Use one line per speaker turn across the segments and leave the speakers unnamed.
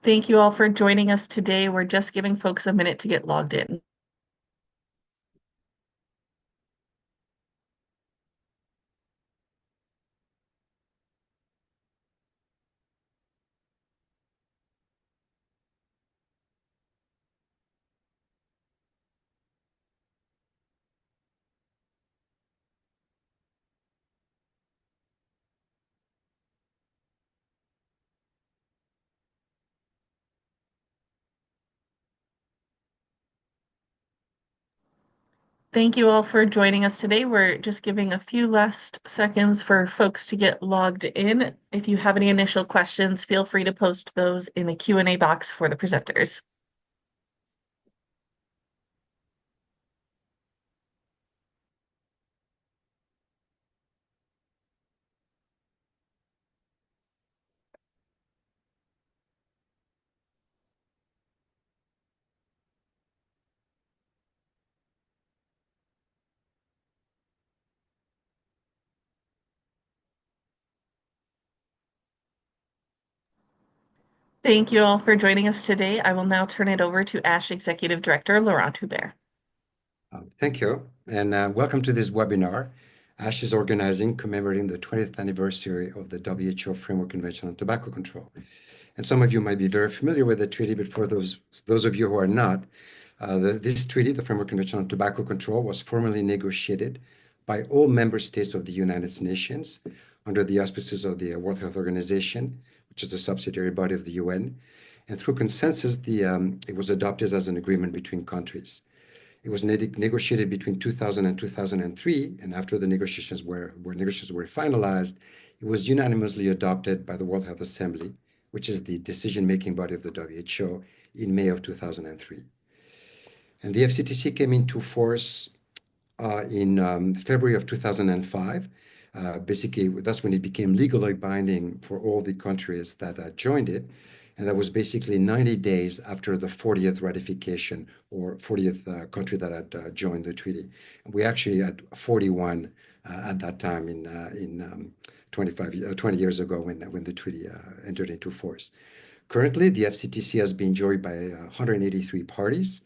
Thank you all for joining us today. We're just giving folks a minute to get logged in. Thank you all for joining us today. We're just giving a few last seconds for folks to get logged in. If you have any initial questions, feel free to post those in the Q&A box for the presenters. Thank you all for joining us today. I will now turn it over to ASH Executive Director, Laurent Hubert.
Thank you, and welcome to this webinar. ASH is organizing commemorating the 20th anniversary of the WHO Framework Convention on Tobacco Control. And some of you might be very familiar with the treaty, but for those of you who are not, this treaty, the Framework Convention on Tobacco Control, was formally negotiated by all member states of the United Nations under the auspices of the World Health Organization, which is a subsidiary body of the UN. And through consensus, it was adopted as an agreement between countries. It was negotiated between 2000 and 2003, and after the negotiations were finalized, it was unanimously adopted by the World Health Assembly, which is the decision-making body of the WHO, in May of 2003. And the FCTC came into force in February of 2005. Basically, that's when it became legally binding for all the countries that joined it. And that was basically 90 days after the 40th ratification or 40th country that had joined the treaty. And we actually had 41 at that time in 20 years ago when the treaty entered into force. Currently, the FCTC has been joined by 183 parties,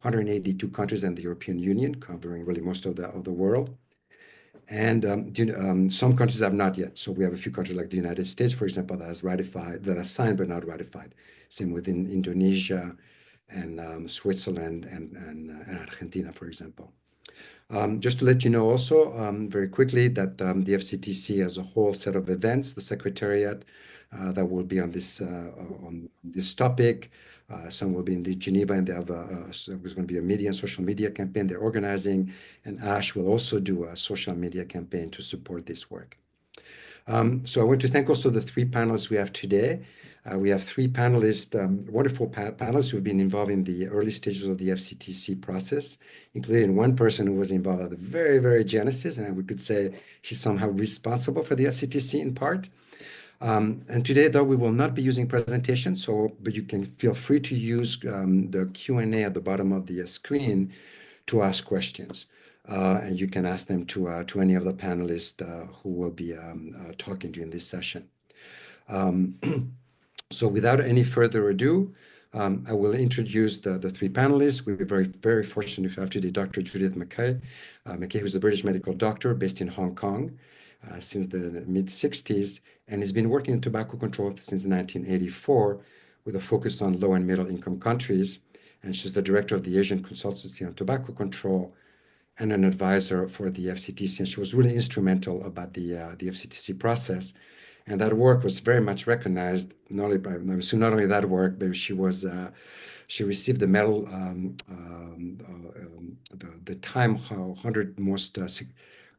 182 countries and the European Union, covering really most of the world. And some countries have not yet. So we have a few countries like the United States, for example, that has signed but not ratified. Same with Indonesia and Switzerland and Argentina, for example. Just to let you know also very quickly that the FCTC has a whole set of events, the Secretariat that will be on this topic. Some will be in Geneva, and there's going to be a media and social media campaign they're organizing, and ASH will also do a social media campaign to support this work. So I want to thank also the three panelists we have today. We have three panelists, wonderful panelists who have been involved in the early stages of the FCTC process, including one person who was involved at the very, very genesis, and we could say she's somehow responsible for the FCTC in part. And today, though, we will not be using presentations, but you can feel free to use the Q&A at the bottom of the screen to ask questions. And you can ask them to any of the panelists who will be talking during this session. So without any further ado, I will introduce the three panelists. We're very, very fortunate to have today Dr. Judith Mackay. Mackay, who's a British medical doctor based in Hong Kong since the mid-60s, and has been working in tobacco control since 1984 with a focus on low and middle income countries. And she's the director of the Asian Consultancy on Tobacco Control and an advisor for the FCTC. And she was really instrumental about the FCTC process. And that work was very much recognized, not only that work, but she received the medal, the Time 100 Most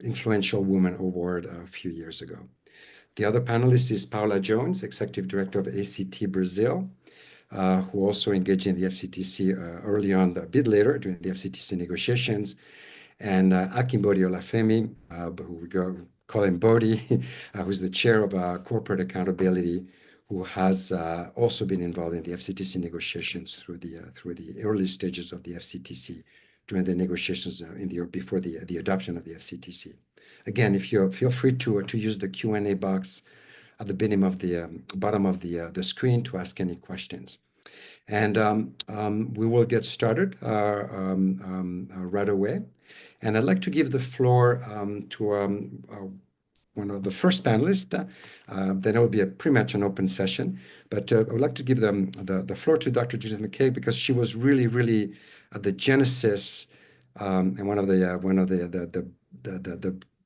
Influential Women Award a few years ago. The other panelist is Paula Johns, Executive Director of ACT Brazil, who also engaged in the FCTC early on, a bit later during the FCTC negotiations, and Akinbode Oluwafemi, who we call him Bodhi, who's the chair of corporate accountability, who has also been involved in the FCTC negotiations through the early stages of the FCTC during the negotiations before the adoption of the FCTC. Again, if you feel free to use the Q&A box at the bottom of the screen to ask any questions. And we will get started right away. And I'd like to give the floor to one of the first panelists. Then it will be pretty much an open session. But I would like to give the floor to Dr. Judith Mackay, because she was really at the genesis and one of the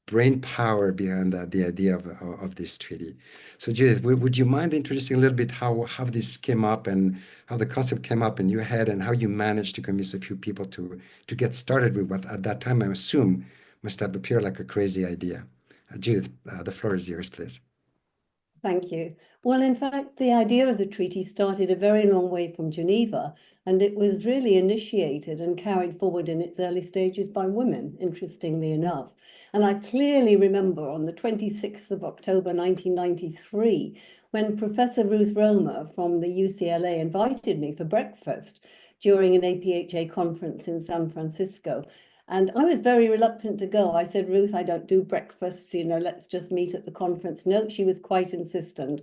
brain power behind the idea of this treaty. So Judith, would you mind introducing a little bit how this came up and how the concept came up in your head and how you managed to convince a few people to get started with what at that time I assume must have appeared like a crazy idea? Judith, the floor is yours, please.
Thank you. Well, in fact, the idea of the treaty started a very long way from Geneva, and it was really initiated and carried forward in its early stages by women, interestingly enough. And I clearly remember on the 26th of October, 1993, when Professor Ruth Romer from the UCLA invited me for breakfast during an APHA conference in San Francisco. And I was very reluctant to go. I said, Ruth, I don't do breakfasts, let's just meet at the conference. No, she was quite insistent.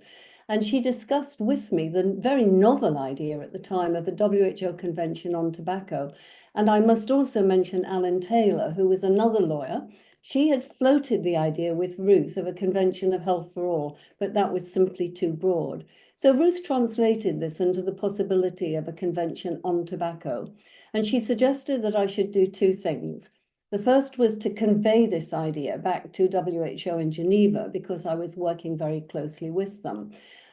And she discussed with me the very novel idea at the time of a WHO Convention on Tobacco. And I must also mention Alan Taylor, who was another lawyer. She had floated the idea with Ruth of a Convention of Health for All, but that was simply too broad. So Ruth translated this into the possibility of a convention on tobacco. And she suggested that I should do two things. The first was to convey this idea back to WHO in Geneva, because I was working very closely with them.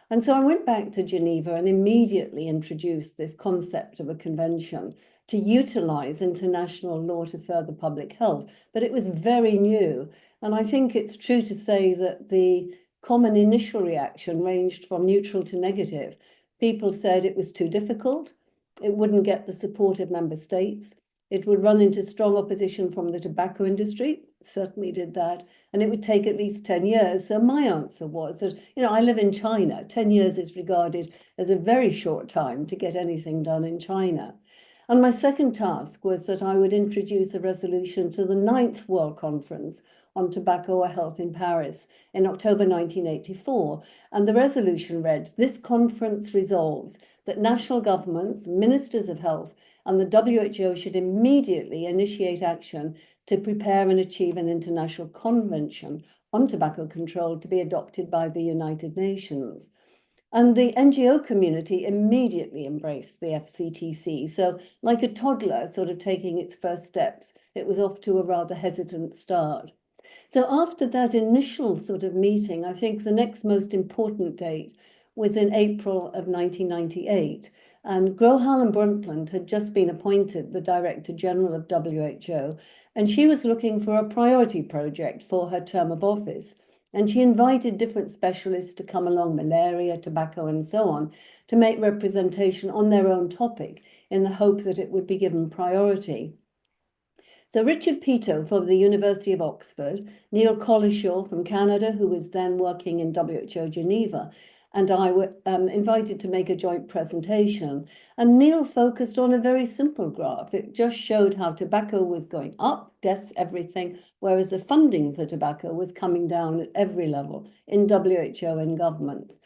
And so I went back to Geneva and immediately introduced this concept of a convention to utilize international law to further public health. But it was very new. And I think it's true to say that the common initial reaction ranged from neutral to negative. People said it was too difficult. It wouldn't get the support of member states. It would run into strong opposition from the tobacco industry. It certainly did that. And it would take at least 10 years. So my answer was that, I live in China. 10 years is regarded as a very short time to get anything done in China. And my second task was that I would introduce a resolution to the 9th World Conference on Tobacco or Health in Paris in October 1984. And the resolution read, "This conference resolves that national governments, ministers of health, and the WHO should immediately initiate action to prepare and achieve an international convention on tobacco control to be adopted by the United Nations." And the NGO community immediately embraced the FCTC. So like a toddler sort of taking its first steps, it was off to a rather hesitant start. So after that initial sort of meeting, I think the next most important date was in April of 1998. And Gro Harlem Brundtland had just been appointed the Director General of WHO, and she was looking for a priority project for her term of office. And she invited different specialists to come along, malaria, tobacco, and so on, to make representation on their own topic in the hope that it would be given priority. So Richard Peto from the University of Oxford, Neil Collishaw from Canada, who was then working in WHO Geneva, and I were invited to make a joint presentation. And Neil focused on a very simple graph. It just showed how tobacco was going up, deaths, everything, whereas the funding for tobacco was coming down at every level in WHO and governments.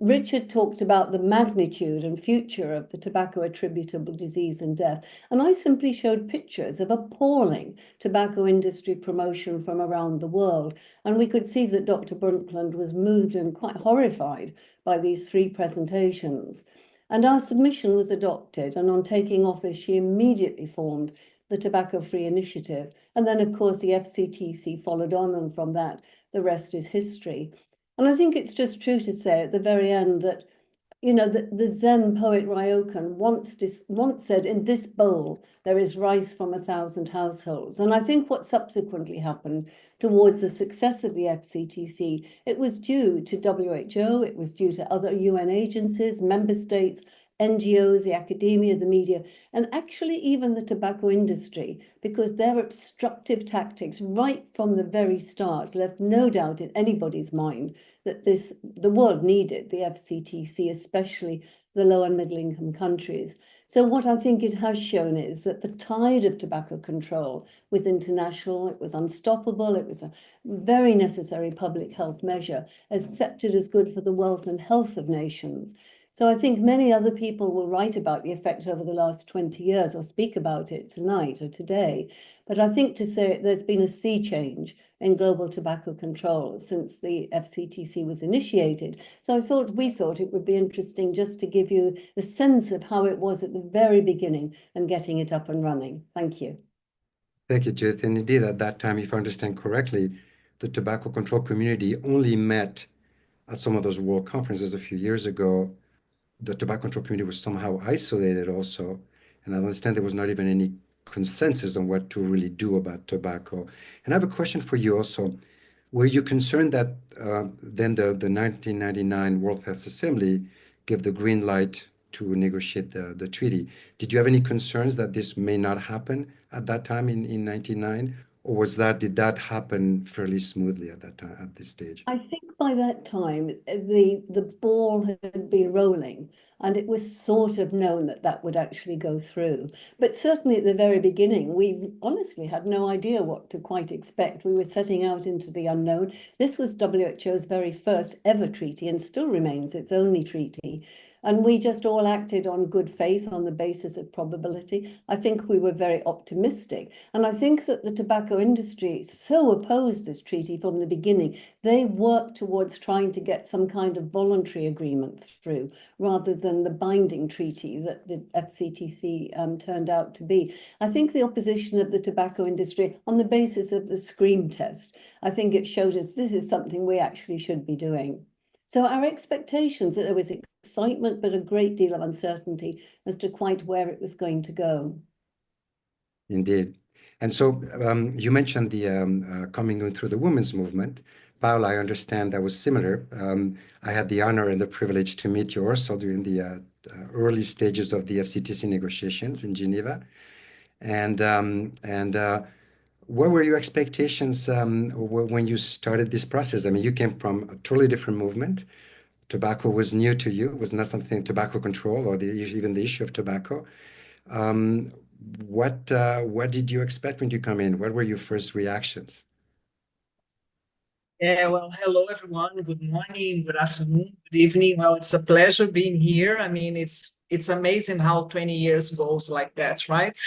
Richard talked about the magnitude and future of the tobacco attributable disease and death. And I simply showed pictures of appalling tobacco industry promotion from around the world. And we could see that Dr. Brundtland was moved and quite horrified by these three presentations. And our submission was adopted. And on taking office, she immediately formed the Tobacco Free Initiative. And then, of course, the FCTC followed on. And from that, the rest is history. And I think it's just true to say at the very end that, the Zen poet Ryokan once said, "In this bowl, there is rice from 1,000 households." And I think what subsequently happened towards the success of the FCTC, it was due to WHO, it was due to other UN agencies, member states, NGOs, the academia, the media, and actually even the tobacco industry, because their obstructive tactics right from the very start left no doubt in anybody's mind that the world needed the FCTC, especially the low and middle income countries. So what I think it has shown is that the tide of tobacco control was international, it was unstoppable, it was a very necessary public health measure, accepted as good for the wealth and health of nations. So I think many other people will write about the effect over the last 20 years or speak about it tonight or today. But I think to say there's been a sea change in global tobacco control since the FCTC was initiated. So we thought it would be interesting just to give you the sense of how it was at the very beginning and getting it up and running. Thank you.
Thank you, Judith. And indeed, at that time, if I understand correctly, the tobacco control community only met at some of those world conferences a few years ago. The tobacco control community was somehow isolated also. And I understand there was not even any consensus on what to really do about tobacco. And I have a question for you also. Were you concerned that then the 1999 World Health Assembly gave the green light to negotiate the treaty? Did you have any concerns that this may not happen at that time in 99? Or did that happen fairly smoothly at that time, at this stage?
I think by that time, the ball had been rolling and it was sort of known that that would actually go through. But certainly at the very beginning, we honestly had no idea what to quite expect. We were setting out into the unknown. This was WHO's very first ever treaty and still remains its only treaty. And we just all acted on good faith on the basis of probability. I think we were very optimistic. And I think that the tobacco industry so opposed this treaty from the beginning. They worked towards trying to get some kind of voluntary agreement through rather than the binding treaty that the FCTC turned out to be. I think the opposition of the tobacco industry on the basis of the scream test, I think it showed us this is something we actually should be doing. So our expectations that there was excitement, but a great deal of uncertainty as to quite where it was going to go.
Indeed. And so you mentioned the coming in through the women's movement. Paula, I understand that was similar. I had the honor and the privilege to meet you also during the early stages of the FCTC negotiations in Geneva. And what were your expectations when you started this process? I mean, you came from a totally different movement. Tobacco was new to you, was not something, tobacco control or even the issue of tobacco. What did you expect when you come in? What were your first reactions?
Yeah, well, hello everyone. Good morning, good afternoon, good evening. Well, it's a pleasure being here. I mean, it's amazing how 20 years goes like that, right?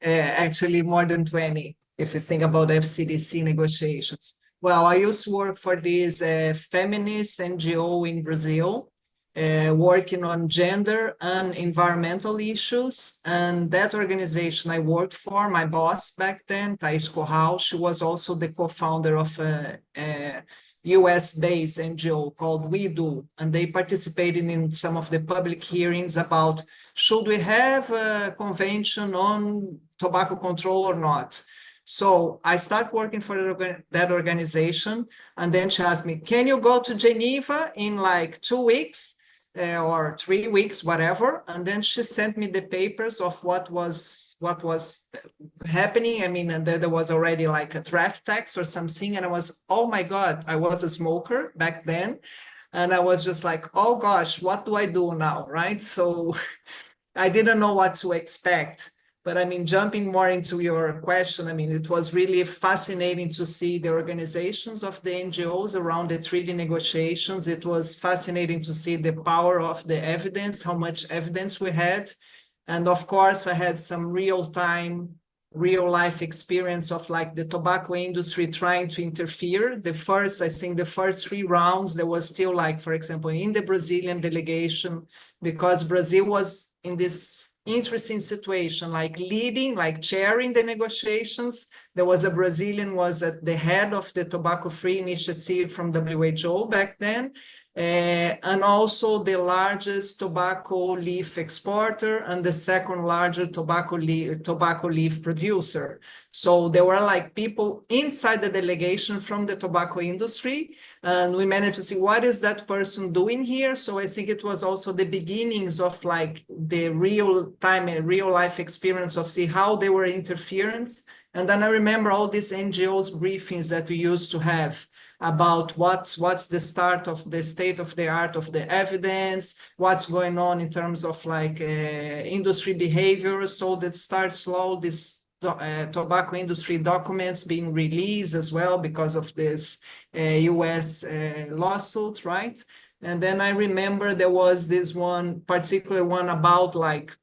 Actually, more than 20, if you think about FCTC negotiations. Well, I used to work for this feminist NGO in Brazil, working on gender and environmental issues. And that organization I worked for, my boss back then, Thais Corral, she was also the co-founder of a US-based NGO called We Do. And they participated in some of the public hearings about should we have a convention on tobacco control or not? So I started working for that organization, and then she asked me, can you go to Geneva in like 2 weeks or 3 weeks, whatever? And then she sent me the papers of what was happening. I mean, and there was already like a draft text or something, and I was, oh my God, I was a smoker back then. And I was just like, oh gosh, what do I do now, right? So I didn't know what to expect. But I mean, jumping more into your question, I mean, it was really fascinating to see the organizations of the NGOs around the treaty negotiations. It was fascinating to see the power of the evidence, how much evidence we had. And of course, I had some real-time, real-life experience of like the tobacco industry trying to interfere. I think the first 3 rounds, there was still like, for example, in the Brazilian delegation, because Brazil was in this interesting situation, like leading, like chairing the negotiations. There was a Brazilian was at the head of the tobacco-free initiative from WHO back then, and also the largest tobacco leaf exporter and the second largest tobacco leaf producer. So there were like people inside the delegation from the tobacco industry, and we managed to see what is that person doing here. So I think it was also the beginnings of like the real time and real life experience of see how they were interference And then I remember all these NGOs briefings that we used to have about what's the start of the state of the art of the evidence, what's going on in terms of like industry behavior. So that starts slow, this tobacco industry documents being released as well because of this US lawsuit, right? And then I remember there was this one particular one about like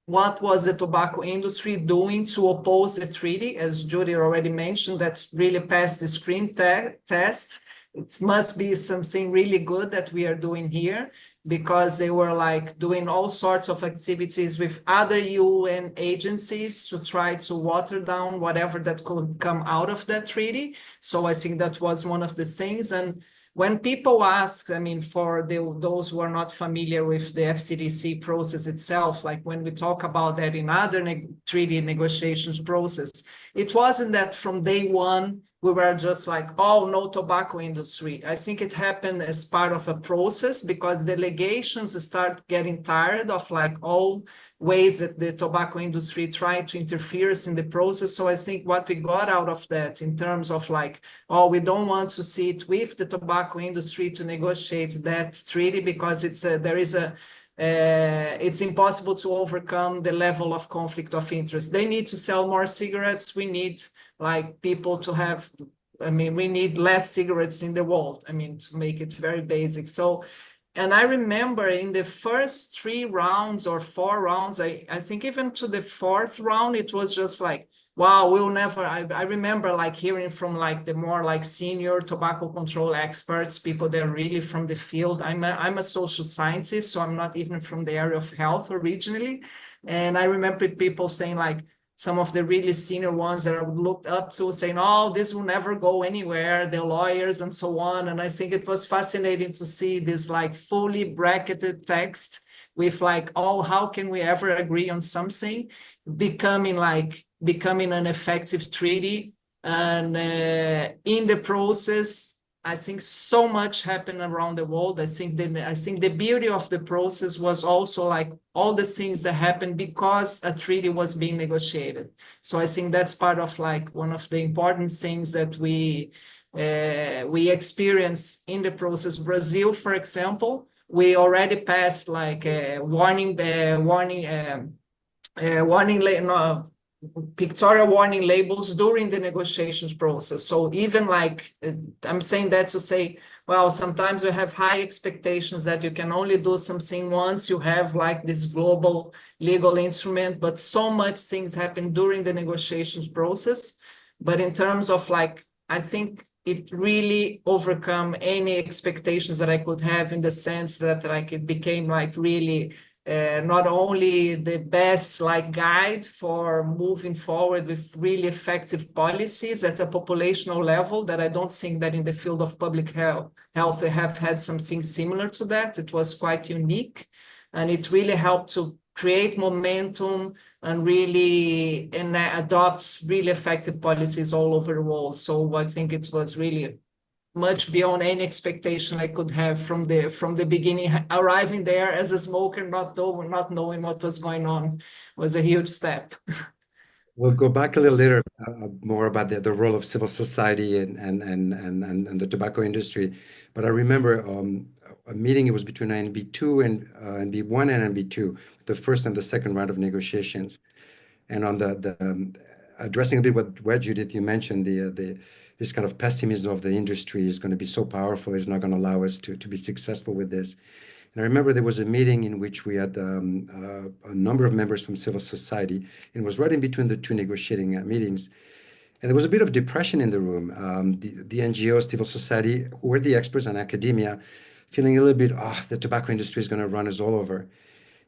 what was the tobacco industry doing to oppose the treaty, as Judy already mentioned, that really passed the screen test. It must be something really good that we are doing here, because they were like doing all sorts of activities with other UN agencies to try to water down whatever that could come out of that treaty. So I think that was one of the things. And when people ask, I mean, for those who are not familiar with the FCTC process itself, like when we talk about that in other treaty negotiations process, it wasn't that from day one we were just like, oh, no tobacco industry. I think it happened as part of a process, because delegations start getting tired of like all ways that the tobacco industry tried to interfere in the process. So I think what we got out of that in terms of like, oh, we don't want to sit with the tobacco industry to negotiate that treaty, because it's impossible to overcome the level of conflict of interest. They need to sell more cigarettes. We need like people to have, I mean, we need less cigarettes in the world, I mean, to make it very basic. So, and I remember in the first 3 rounds or 4 rounds, I think even to the 4th round, it was just like, wow, we'll never, I remember like hearing from like the more like senior tobacco control experts, people that are really from the field. I'm a social scientist, so I'm not even from the area of health originally. And I remember people saying like, some of the really senior ones that I looked up to saying, oh, this will never go anywhere, the lawyers and so on. And I think it was fascinating to see this like fully bracketed text with like, oh, how can we ever agree on something, becoming an effective treaty. And in the process, I think so much happened around the world. I think the beauty of the process was also like all the things that happened because a treaty was being negotiated. So I think that's part of like one of the important things that we experience in the process. Brazil, for example, we already passed like a pictorial warning labels during the negotiations process. So even like, I'm saying that to say, well, sometimes we have high expectations that you can only do something once you have like this global legal instrument, but so much things happen during the negotiations process. But in terms of like, I think it really overcome any expectations that I could have, in the sense that like it became like really not only the best like guide for moving forward with really effective policies at a populational level, that I don't think that in the field of public health we have had something similar to that. It was quite unique, and it really helped to create momentum and really adopt really effective policies all over the world. So I think it was really much beyond any expectation I could have from the beginning. Arriving there as a smoker, not knowing what was going on, was a huge step.
We'll go back a little later more about the role of civil society and the tobacco industry. But I remember a meeting, it was between NB2 and NB1 and NB2, the first and the second round of negotiations. And on the addressing a bit what Judith, you mentioned, this kind of pessimism of the industry is going to be so powerful, it's not going to allow us to be successful with this. And I remember there was a meeting in which we had a number of members from civil society, and it was right in between the 2 negotiating meetings. And there was a bit of depression in the room. The NGOs, civil society, who were the experts on academia, feeling a little bit, the tobacco industry is going to run us all over.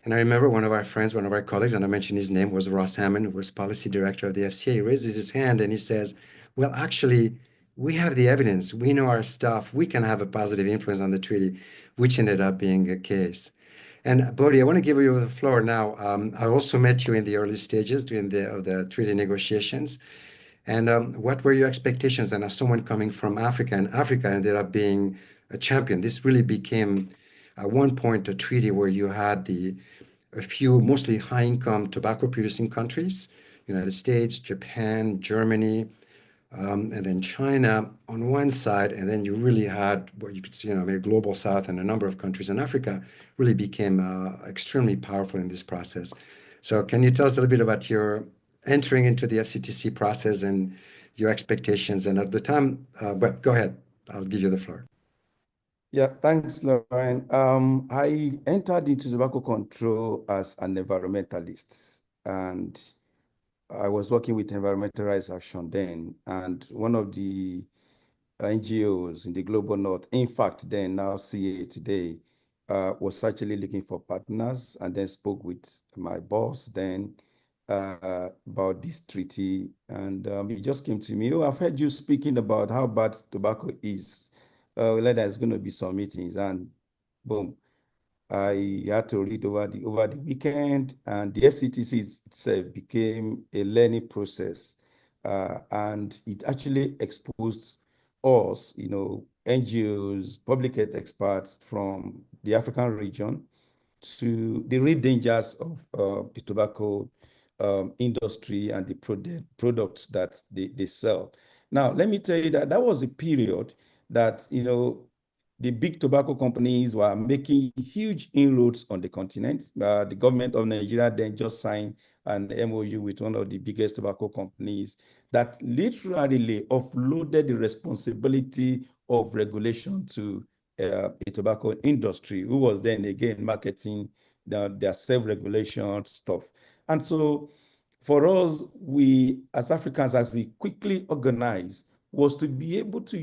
And I remember one of our friends, one of our colleagues, and I mentioned his name, was Ross Hammond, who was policy director of the FCA. He raises his hand and he says, well, actually, we have the evidence. We know our stuff. We can have a positive influence on the treaty, which ended up being the case. And Bodhi, I want to give you the floor now. I also met you in the early stages during the treaty negotiations. And what were your expectations? And as someone coming from Africa, and Africa ended up being a champion, this really became at one point a treaty where you had a few mostly high-income tobacco-producing countries United States, Japan, Germany, and then China on one side, and then you really had what you could see, maybe Global South and a number of countries in Africa really became extremely powerful in this process. So can you tell us a little bit about your entering into the FCTC process and your expectations? And at the time, but go ahead, I'll give you the floor.
Yeah, thanks, Lauren. I entered into tobacco control as an environmentalist, and I was working with Environmental Rights Action then, and one of the NGOs in the Global North, in fact, then now CA today, was actually looking for partners, and then spoke with my boss then about this treaty, and he just came to me, "Oh, I've heard you speaking about how bad tobacco is. There's going to be some meetings," and boom, I had to read over the weekend, and the FCTC itself became a learning process, and it actually exposed us, NGOs, public health experts from the African region to the real dangers of the tobacco industry and the products that they sell. Now, let me tell you that was a period that, the big tobacco companies were making huge inroads on the continent. The government of Nigeria then just signed an MOU with one of the biggest tobacco companies that literally offloaded the responsibility of regulation to the tobacco industry, who was then again marketing their self-regulation stuff. And so for us, we as Africans, as we quickly organize, was to be able to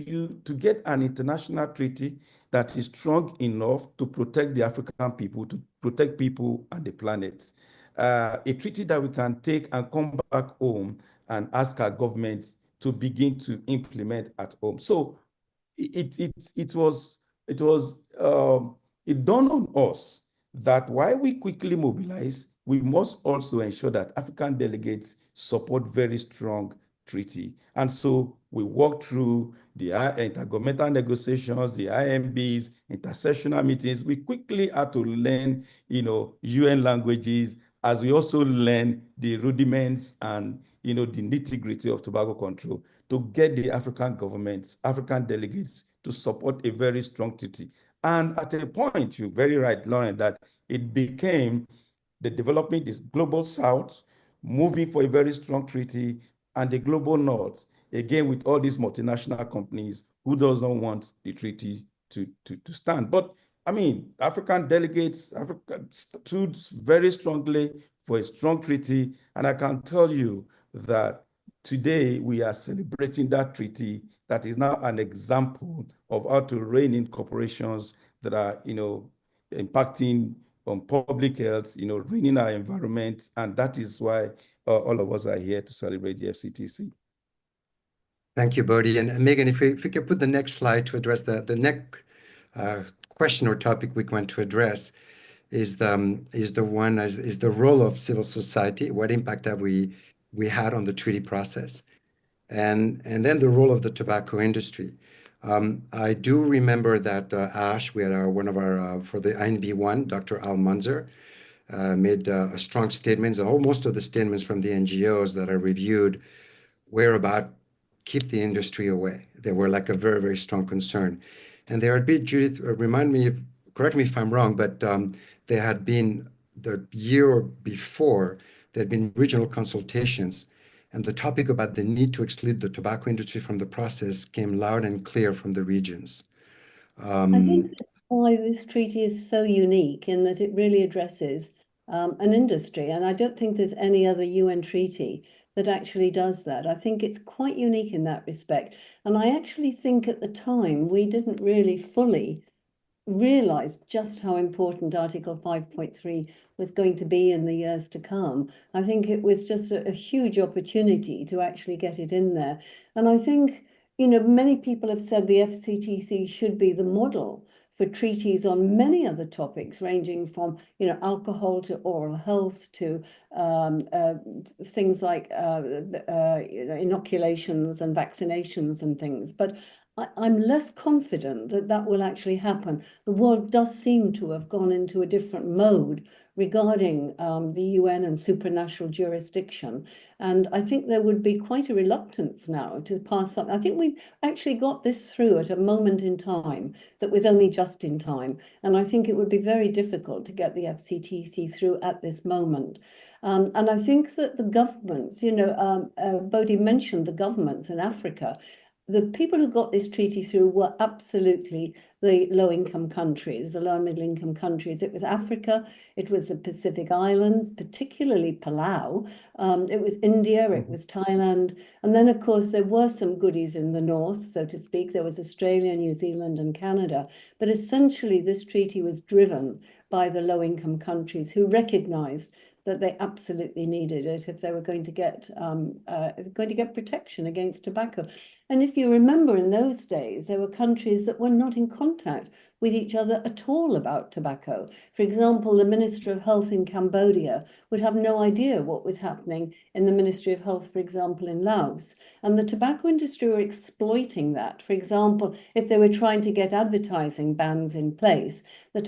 get an international treaty that is strong enough to protect the African people, to protect people and the planet. A treaty that we can take and come back home and ask our governments to begin to implement at home. So it dawned on us that while we quickly mobilize, we must also ensure that African delegates support very strong treaty. And so we walked through the intergovernmental negotiations, the IMBs, intersessional meetings. We quickly had to learn, UN languages, as we also learn the rudiments and, the nitty-gritty of tobacco control to get the African governments, African delegates to support a very strong treaty. And at a point, you're very right, Lauren, that it became the development is global South, moving for a very strong treaty, and the global North, again, with all these multinational companies who does not want the treaty to stand. But I mean, African delegates, Africa stood very strongly for a strong treaty. And I can tell you that today we are celebrating that treaty that is now an example of how to rein in corporations that are, impacting on public health, ruining our environment. And that is why all of us are here to celebrate the FCTC.
Thank you, Bodhi. And Megan, if we could put the next slide to address the next question or topic we want to address is the role of civil society. What impact have we had on the treaty process? And then the role of the tobacco industry. I do remember that Ash, we had one of our, for the INB1, Dr. Al Munzer, made a strong statements, and most of the statements from the NGOs that I reviewed were about keep the industry away. They were like a very, very strong concern. And there had been, Judith, correct me if I'm wrong, but there had been the year before, there had been regional consultations, and the topic about the need to exclude the tobacco industry from the process came loud and clear from the regions.
I think that's why this treaty is so unique in that it really addresses an industry. And I don't think there's any other UN treaty that actually does that. I think it's quite unique in that respect. And I actually think at the time we didn't really fully realize just how important Article 5.3 was going to be in the years to come. I think it was just a huge opportunity to actually get it in there. And I think, many people have said the FCTC should be the model for treaties on many other topics, ranging from, alcohol to oral health to things like inoculations and vaccinations and things. But I'm less confident that that will actually happen. The world does seem to have gone into a different mode regarding the UN and supranational jurisdiction. And I think there would be quite a reluctance now to pass something. I think we've actually got this through at a moment in time that was only just in time. And I think it would be very difficult to get the FCTC through at this moment. And I think that the governments, Bodhi mentioned the governments in Africa. The people who got this treaty through were absolutely the low-income countries, the low and middle-income countries. It was Africa, it was the Pacific Islands, particularly Palau, it was India, it was Thailand, and then, of course, there were some goodies in the north, so to speak. There was Australia, New Zealand, and Canada. But essentially, this treaty was driven by the low-income countries who recognized that they absolutely needed it if they were going to get protection against tobacco. And if you remember, in those days, there were countries that were not in contact with each other at all about tobacco. For example, the Minister of Health in Cambodia would have no idea what was happening in the Ministry of Health, for example, in Laos. And the tobacco industry were exploiting that. For example, if they were trying to get advertising bans in place, the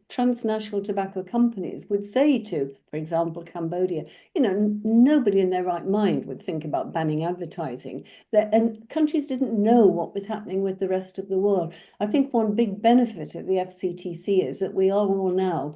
transnational tobacco companies would say to, for example, Cambodia, nobody in their right mind would think about banning advertising. And countries didn't know what was happening with the rest of the world. I think one big benefit of the FCTC is that we are all now,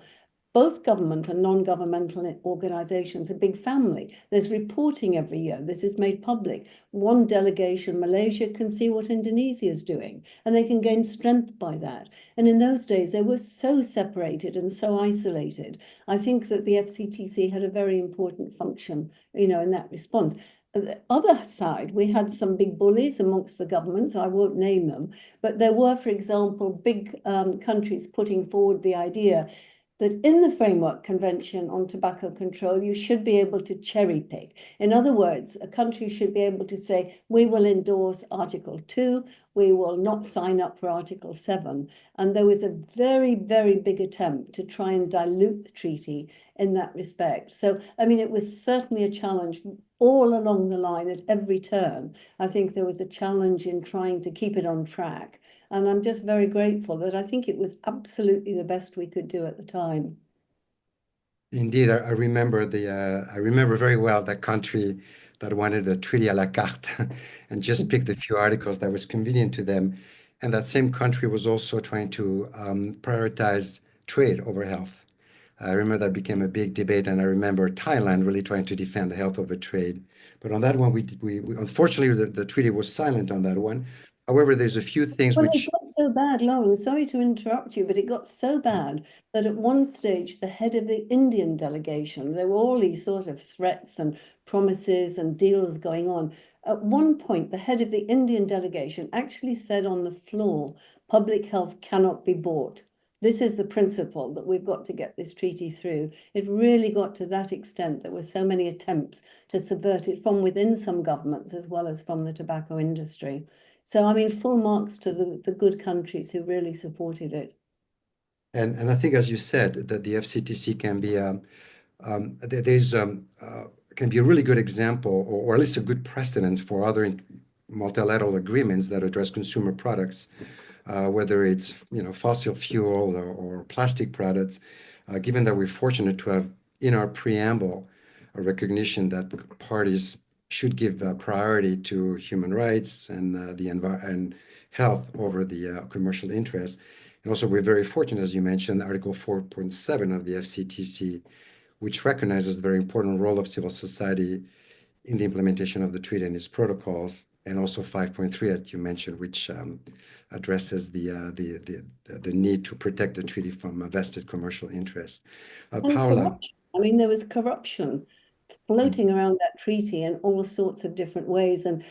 both government and non-governmental organizations, a big family. There's reporting every year. This is made public. One delegation, Malaysia, can see what Indonesia is doing, and they can gain strength by that. And in those days, they were so separated and so isolated. I think that the FCTC had a very important function, in that response. On the other side, we had some big bullies amongst the governments. I won't name them, but there were, for example, big countries putting forward the idea that in the Framework Convention on Tobacco Control, you should be able to cherry pick. In other words, a country should be able to say, we will endorse Article 2, we will not sign up for Article 7. And there was a very, very big attempt to try and dilute the treaty in that respect. So, it was certainly a challenge all along the line at every turn. I think there was a challenge in trying to keep it on track. And I'm just very grateful that I think it was absolutely the best we could do at the time.
Indeed, I remember very well that country that wanted a treaty à la carte and just picked a few articles that was convenient to them. And that same country was also trying to prioritize trade over health. I remember that became a big debate, and I remember Thailand really trying to defend health over trade. But on that one, we unfortunately, the treaty was silent on that one. However, there's a few things
Well,
which...
it got so bad, Lauren, sorry to interrupt you, but it got so bad that at one stage, the head of the Indian delegation, there were all these sort of threats and promises and deals going on. At one point, the head of the Indian delegation actually said on the floor, public health cannot be bought. This is the principle that we've got to get this treaty through. It really got to that extent. There were so many attempts to subvert it from within some governments as well as from the tobacco industry. So, full marks to the good countries who really supported it.
And I think, as you said, that the FCTC can be can be a really good example, or at least a good precedent for other multilateral agreements that address consumer products, whether it's fossil fuel or plastic products. Given that we're fortunate to have in our preamble a recognition that parties should give priority to human rights and and health over the commercial interest. And also, we're very fortunate, as you mentioned, Article 4.7 of the FCTC, which recognizes the very important role of civil society in the implementation of the treaty and its protocols, and also 5.3 that you mentioned, which addresses the need to protect the treaty from a vested commercial interest. Paula.
Corruption. There was corruption floating around that treaty in all sorts of different ways. And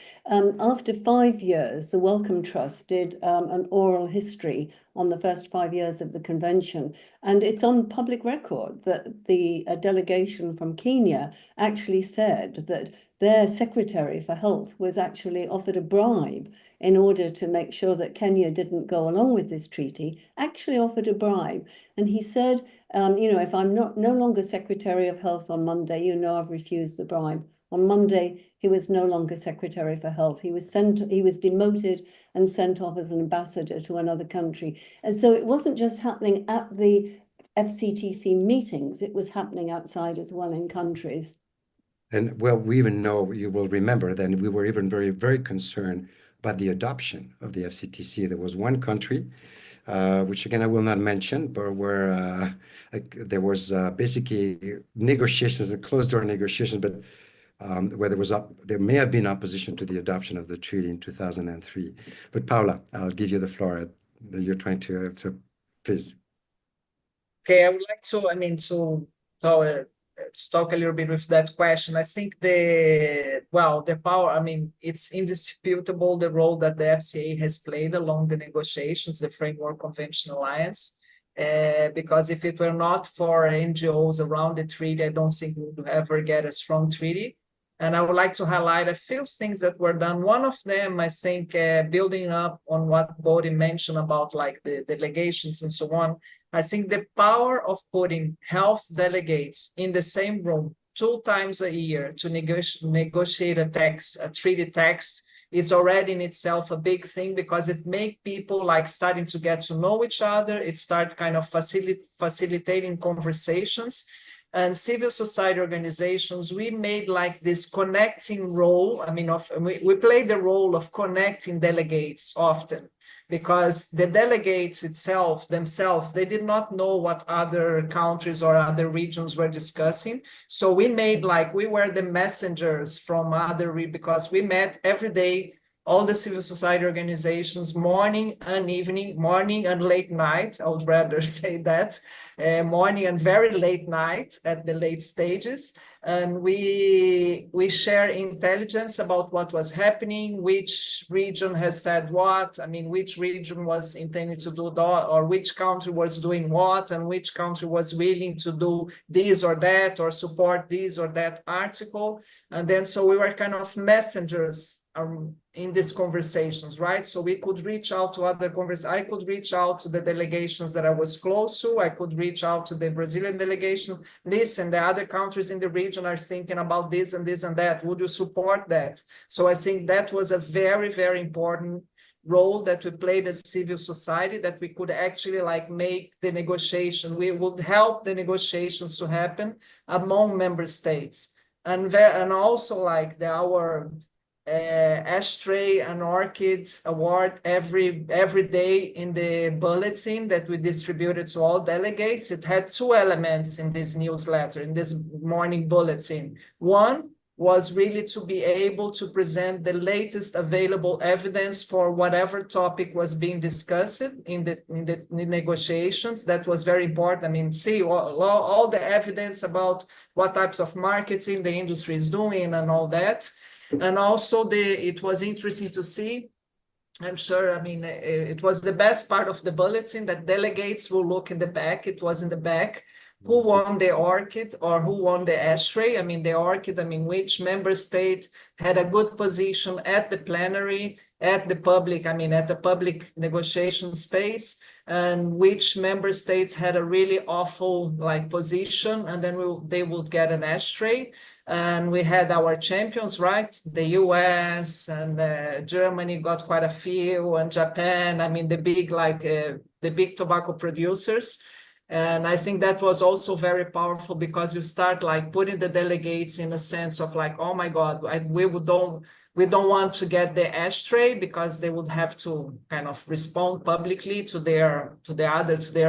after 5 years, the Wellcome Trust did an oral history on the first 5 years of the convention. And it's on public record that the delegation from Kenya actually said that their Secretary for Health was actually offered a bribe in order to make sure that Kenya didn't go along with this treaty, actually offered a bribe. And he said, if I'm no longer Secretary of Health on Monday, I've refused the bribe. On Monday, he was no longer Secretary for Health. He was demoted and sent off as an ambassador to another country. And so it wasn't just happening at the FCTC meetings. It was happening outside as well in countries.
And well, we even know, you will remember that we were even very, very concerned about the adoption of the FCTC. There was one country, which again I will not mention, but where there was basically negotiations, closed door negotiations, but where there may have been opposition to the adoption of the treaty in 2003. But Paula, I'll give you the floor. You're trying to, so please.
Okay, I would like to, to talk a little bit with that question. I think the power, it's indisputable the role that the FCA has played along the negotiations, the Framework Convention Alliance, because if it were not for NGOs around the treaty, I don't think we would ever get a strong treaty. And I would like to highlight a few things that were done. One of them, I think, building up on what Bodhi mentioned about like the delegations and so on, I think the power of putting health delegates in the same room 2 times a year to negotiate a treaty text is already in itself a big thing, because it makes people like starting to get to know each other. It starts kind of facilitating conversations. And civil society organizations, we made like this connecting role. We played the role of connecting delegates often, because the delegates themselves, they did not know what other countries or other regions were discussing. So we made like, we were the messengers from because we met every day, all the civil society organizations, morning and evening, morning and late night, I would rather say that, morning and very late night at the late stages. And we share intelligence about what was happening, which region has said what, which region was intending to do that, or which country was doing what, and which country was willing to do this or that, or support this or that article. And then, so we were kind of messengers in these conversations, right? So we could reach out to other I could reach out to the delegations that I was close to. I could reach out to the Brazilian delegation. Listen, the other countries in the region are thinking about this and this and that. Would you support that? So I think that was a very, very important role that we played as civil society, that we could actually like make the negotiation. We would help the negotiations to happen among member states. And also like our ashtray and orchid award every day in the bulletin that we distributed to all delegates. It had 2 elements in this newsletter, in this morning bulletin. One was really to be able to present the latest available evidence for whatever topic was being discussed in the negotiations. That was very important. See all the evidence about what types of marketing the industry is doing and all that. And also it was interesting to see, I'm sure, it was the best part of the bulletin that delegates will look in the back. It was in the back. Who won the orchid or who won the ashtray? The orchid, which member state had a good position at the plenary, at the public, at the public negotiation space, and which member states had a really awful position, and then they would get an ashtray. And we had our champions, right? The US and Germany got quite a few, and Japan, the big tobacco producers. And I think that was also very powerful, because you start putting the delegates in a sense of oh my God, we don't want to get the ashtray, because they would have to kind of respond publicly to their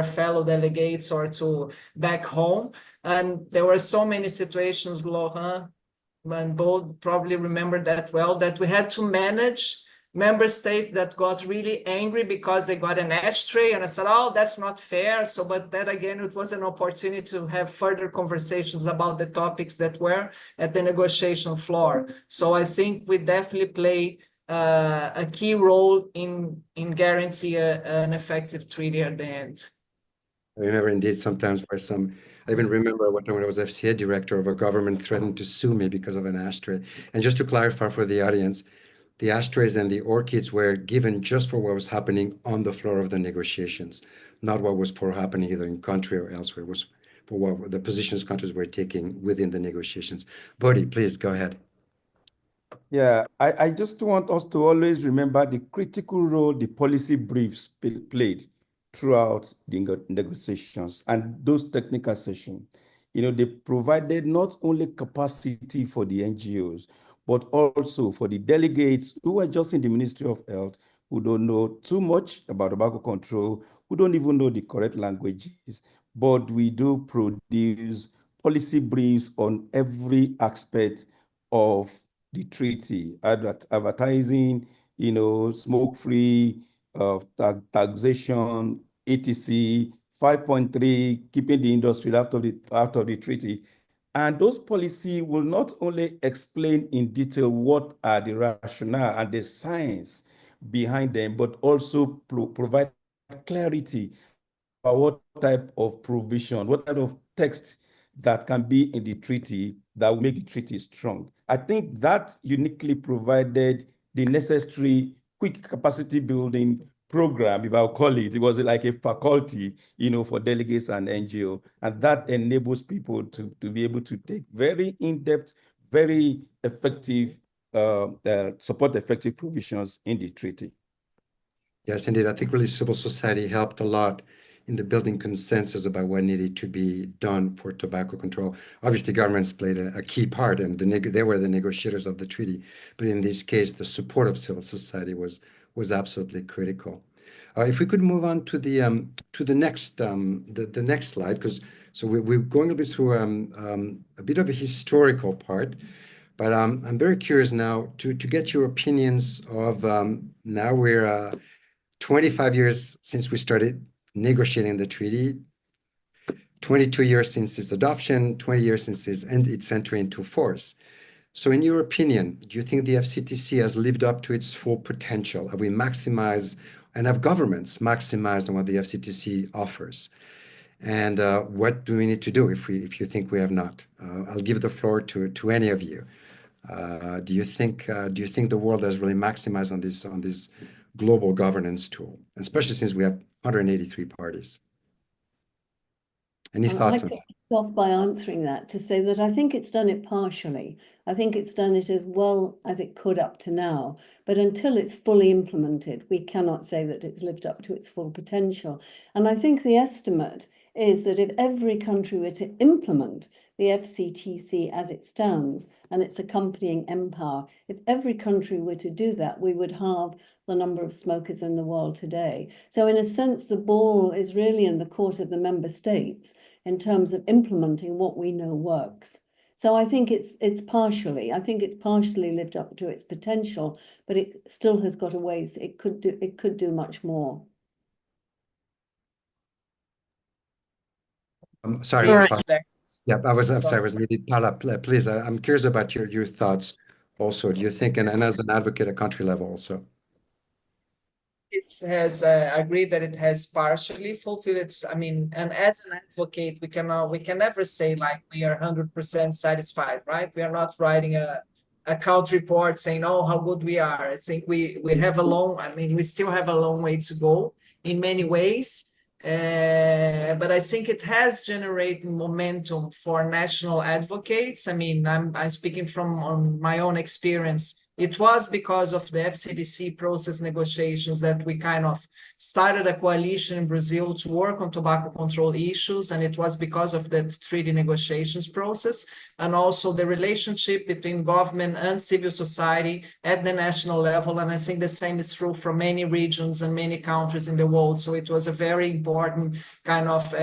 fellow delegates or to back home. And there were so many situations, Laurent and Bo probably remember that well, that we had to manage member states that got really angry because they got an ashtray, and I said, oh, that's not fair. So, but that again, it was an opportunity to have further conversations about the topics that were at the negotiation floor. So I think we definitely play a key role in guarantee an effective treaty at the end.
I remember indeed sometimes where I even remember one time when I was FCA director of a government threatened to sue me because of an ashtray. And just to clarify for the audience, the ashtrays and the orchids were given just for what was happening on the floor of the negotiations, not what was happening either in country or elsewhere. It was for what the positions countries were taking within the negotiations. Bodhi, please go ahead.
Yeah, I just want us to always remember the critical role the policy briefs played throughout the negotiations. And those technical sessions, they provided not only capacity for the NGOs, but also for the delegates who are just in the Ministry of Health, who don't know too much about tobacco control, who don't even know the correct languages, but we do produce policy briefs on every aspect of the treaty, advertising, smoke-free, taxation, etc., 5.3, keeping the industry out of the treaty. And those policies will not only explain in detail what are the rationale and the science behind them, but also provide clarity about what type of provision, what type of text that can be in the treaty that will make the treaty strong. I think that uniquely provided the necessary quick capacity building program, if I'll call it. It was like a faculty, for delegates and NGO. And that enables people to be able to take very in-depth, very effective, support effective provisions in the treaty.
Yes, indeed. I think really civil society helped a lot in the building consensus about what needed to be done for tobacco control. Obviously, governments played a key part, and they were the negotiators of the treaty. But in this case, the support of civil society was absolutely critical. If we could move on to the next slide, because we're going a bit through a bit of a historical part. But I'm very curious now to get your opinions of now we're 25 years since we started negotiating the treaty, 22 years since its adoption, 20 years since its entry into force. So in your opinion, do you think the FCTC has lived up to its full potential? Have we maximized, and have governments maximized on what the FCTC offers? And what do we need to do if you think we have not? I'll give the floor to any of you. Do you think the world has really maximized on this global governance tool, especially since we have 183 parties? Any thoughts on that?
I could start by answering that to say that I think it's done it partially. I think it's done it as well as it could up to now. But until it's fully implemented, we cannot say that it's lived up to its full potential. And I think the estimate is that if every country were to implement the FCTC as it stands and its accompanying MPOWER, if every country were to do that, we would halve the number of smokers in the world today. So in a sense, the ball is really in the court of the member states in terms of implementing what we know works. So I think it's partially lived up to its potential, but it still has got a ways. It could do much more.
Sorry,
All right.
yeah, I was muted. Paula, please, I'm curious about your thoughts also. Do you think, and as an advocate at country level also?
It has agreed that it has partially fulfilled its, and as an advocate, we can never say like we are 100% satisfied, right? We are not writing a count report saying, oh, how good we are. I think we have we still have a long way to go in many ways. But I think it has generated momentum for national advocates. I'm speaking from my own experience. It was because of the FCTC process negotiations that we kind of started a coalition in Brazil to work on tobacco control issues, and it was because of that treaty negotiations process, and also the relationship between government and civil society at the national level. And I think the same is true for many regions and many countries in the world. So it was a very important kind of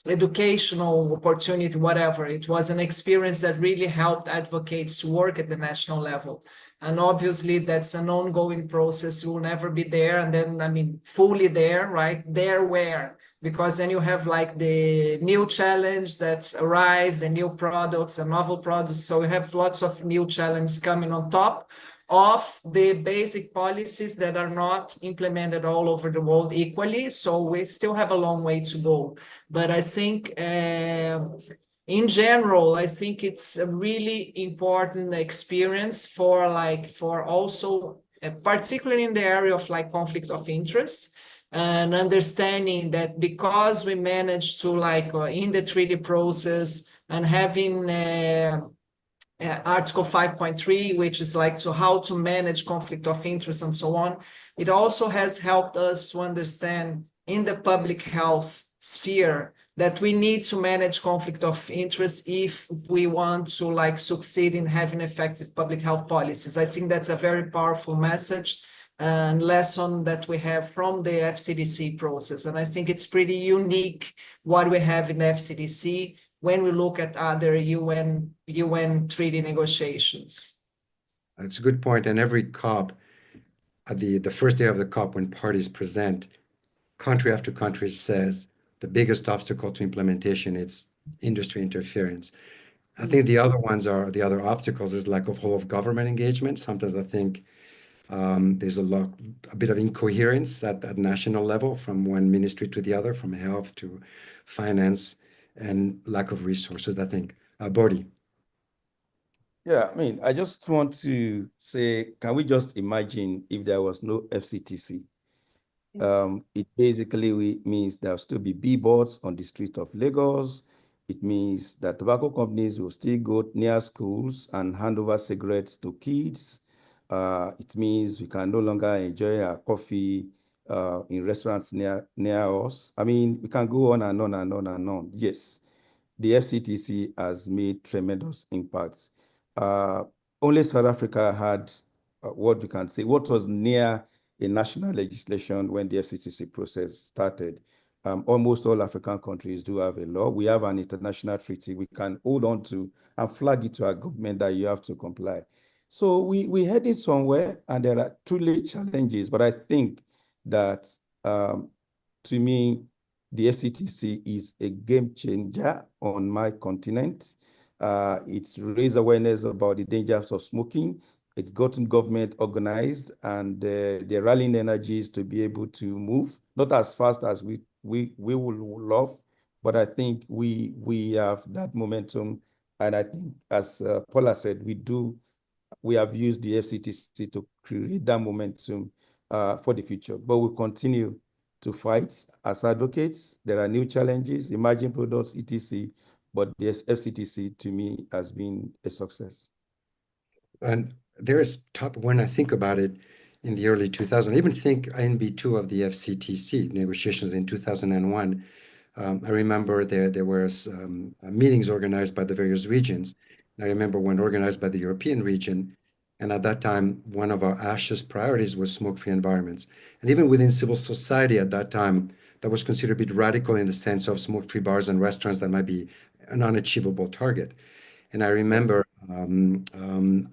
educational opportunity, whatever. It was an experience that really helped advocates to work at the national level. And obviously that's an ongoing process. We'll never be there. And then, fully there, right? There where? Because then you have like the new challenge that arise, the new products, the novel products. So we have lots of new challenges coming on top of the basic policies that are not implemented all over the world equally. So we still have a long way to go. But I think in general, I think it's a really important experience for also, particularly in the area of like conflict of interest, and understanding that because we managed to in the treaty process and having Article 5.3, which is how to manage conflict of interest and so on. It also has helped us to understand in the public health sphere that we need to manage conflict of interest if we want to like succeed in having effective public health policies. I think that's a very powerful message and lesson that we have from the FCTC process. And I think it's pretty unique what we have in the FCTC when we look at other UN treaty negotiations.
That's a good point. And every COP, at the first day of the COP, when parties present, country after country says the biggest obstacle to implementation is industry interference. I think the other obstacles is lack of whole of government engagement. Sometimes I think there's a bit of incoherence at national level from one ministry to the other, from health to finance, and lack of resources, I think. Bodhi.
Yeah, I mean, I just want to say, can we just imagine if there was no FCTC?
Yes.
It basically means there'll still be billboards on the street of Lagos. It means that tobacco companies will still go near schools and hand over cigarettes to kids. It means we can no longer enjoy our coffee in restaurants near us. I mean, we can go on and on and on and on. Yes, the FCTC has made tremendous impacts. Only South Africa had what you can say, what was near a national legislation when the FCTC process started. Almost all African countries do have a law. We have an international treaty we can hold on to and flag it to our government that you have to comply. So we headed somewhere, and there are truly challenges, but I think that to me, the FCTC is a game changer on my continent. It's raised awareness about the dangers of smoking. It's gotten government organized, and they're rallying energies to be able to move, not as fast as we would love, but I think we have that momentum. And I think, as Paula said, we have used the FCTC to create that momentum for the future. But we'll continue to fight as advocates. There are new challenges, emerging products, etc. But the FCTC, to me, has been a success.
And when I think about it, in the early 2000s, I even think INB2 of the FCTC negotiations in 2001. I remember there were meetings organized by the various regions. And I remember one organized by the European region. And at that time, one of our ASH's priorities was smoke-free environments. And even within civil society at that time, that was considered a bit radical in the sense of smoke-free bars and restaurants that might be an unachievable target. And I remember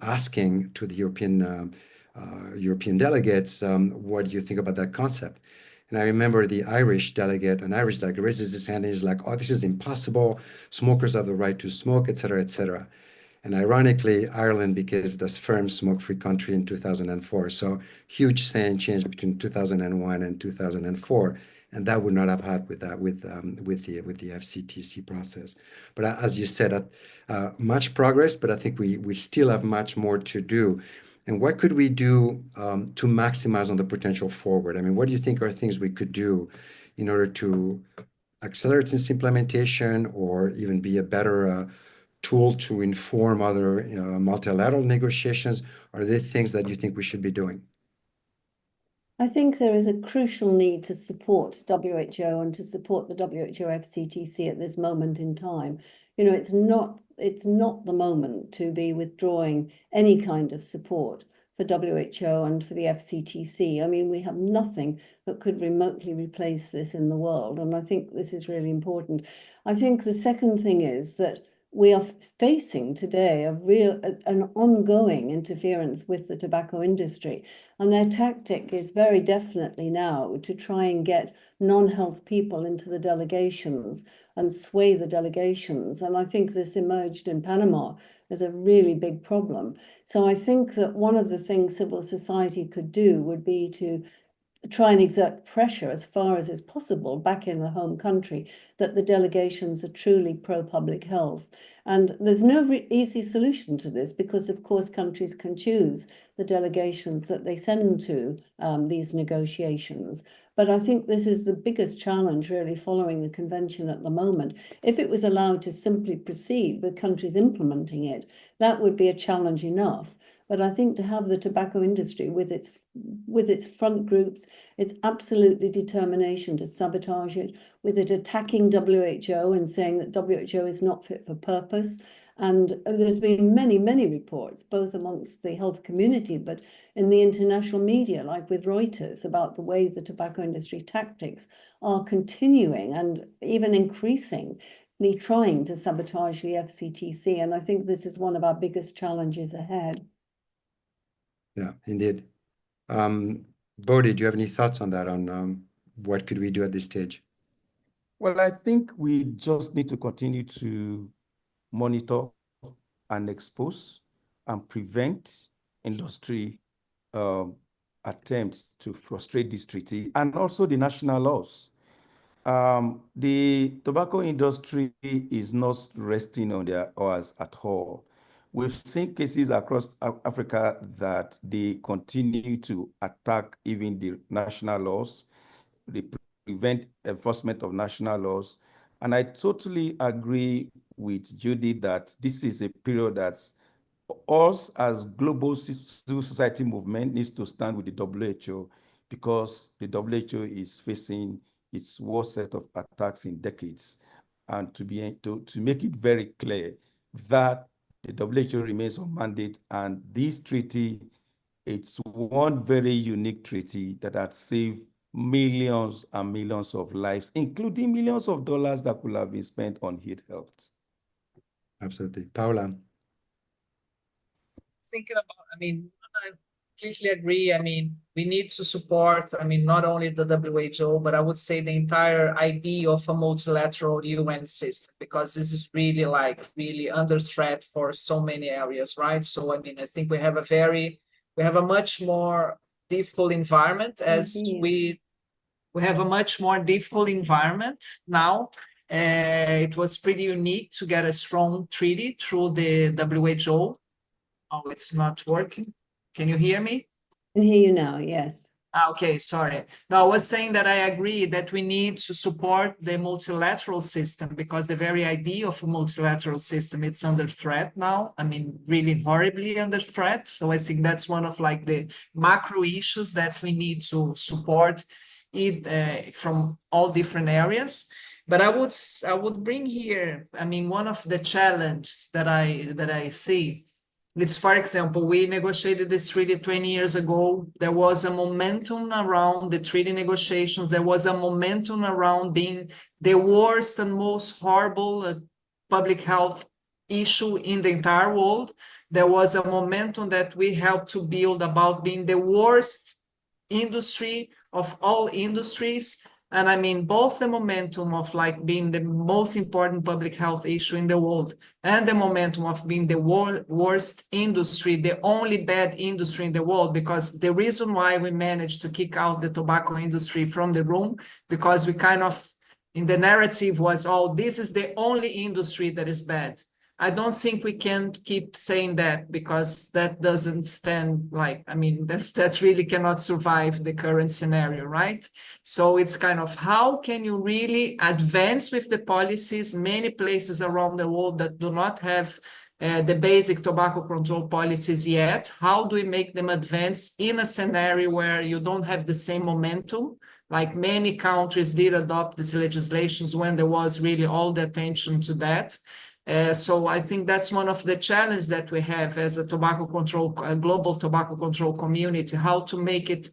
asking to the European delegates, what do you think about that concept? And I remember an Irish delegate raises his hand and he's like, oh, this is impossible. Smokers have the right to smoke, et cetera, et cetera. And ironically, Ireland became the first smoke-free country in 2004. So huge change between 2001 and 2004. And that would not have had with the FCTC process. But as you said, much progress, but I think we still have much more to do. And what could we do to maximize on the potential forward? I mean, what do you think are things we could do in order to accelerate this implementation, or even be a better tool to inform other multilateral negotiations? Are there things that you think we should be doing?
I think there is a crucial need to support WHO and to support the WHO FCTC at this moment in time. You know, it's not the moment to be withdrawing any kind of support for WHO and for the FCTC. I mean, we have nothing that could remotely replace this in the world, and I think this is really important. I think the second thing is that we are facing today an ongoing interference with the tobacco industry. And their tactic is very definitely now to try and get non-health people into the delegations and sway the delegations. And I think this emerged in Panama as a really big problem. So I think that one of the things civil society could do would be to try and exert pressure as far as is possible back in the home country that the delegations are truly pro-public health. And there's no easy solution to this because, of course, countries can choose the delegations that they send to these negotiations. But I think this is the biggest challenge really following the convention at the moment. If it was allowed to simply proceed with countries implementing it, that would be a challenge enough. But I think to have the tobacco industry with its front groups, its absolutely determination to sabotage it, with it attacking WHO and saying that WHO is not fit for purpose. And there's been many, many reports, both amongst the health community, but in the international media, like with Reuters, about the way the tobacco industry tactics are continuing and even increasingly trying to sabotage the FCTC. And I think this is one of our biggest challenges ahead.
Yeah, indeed. Bodhi, do you have any thoughts on that, on what could we do at this stage?
Well, I think we just need to continue to monitor and expose and prevent industry attempts to frustrate this treaty and also the national laws. The tobacco industry is not resting on their oars at all. We've seen cases across Africa that they continue to attack even the national laws. They prevent enforcement of national laws. And I totally agree with Judy that this is a period that's us as global civil society movement needs to stand with the WHO, because the WHO is facing its worst set of attacks in decades. And to make it very clear that the WHO remains on mandate, and this treaty, it's one very unique treaty that has saved millions and millions of lives, including millions of dollars that could have been spent on health.
Absolutely. Paula?
Thinking about, I completely agree. We need to support, not only the WHO, but I would say the entire idea of a multilateral UN system, because this is really under threat for so many areas, right? So, I think we have a much more difficult environment we have a much more difficult environment now. It was pretty unique to get a strong treaty through the WHO. Oh, it's not working. Can you hear me?
I can hear you now, yes.
Okay, sorry. No, I was saying that I agree that we need to support the multilateral system, because the very idea of a multilateral system, it's under threat now. Really horribly under threat. So I think that's one of the macro issues that we need to support it from all different areas. But I would bring here, one of the challenges that I see. It's, for example, we negotiated this treaty 20 years ago. There was a momentum around the treaty negotiations. There was a momentum around being the worst and most horrible public health issue in the entire world. There was a momentum that we helped to build about being the worst industry of all industries. And both the momentum of being the most important public health issue in the world, and the momentum of being the worst industry, the only bad industry in the world, because the reason why we managed to kick out the tobacco industry from the room, because we in the narrative was, oh, this is the only industry that is bad. I don't think we can keep saying that, because that doesn't stand that really cannot survive the current scenario, right? So it's how can you really advance with the policies? Many places around the world that do not have the basic tobacco control policies yet. How do we make them advance in a scenario where you don't have the same momentum? Many countries did adopt these legislations when there was really all the attention to that. So I think that's one of the challenges that we have as a global tobacco control community, how to make it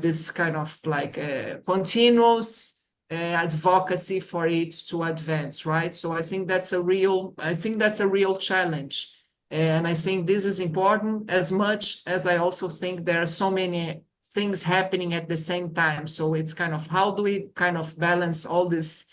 this continuous advocacy for it to advance, right? So I think that's a real challenge. And I think this is important, as much as I also think there are so many things happening at the same time. So it's how do we balance all these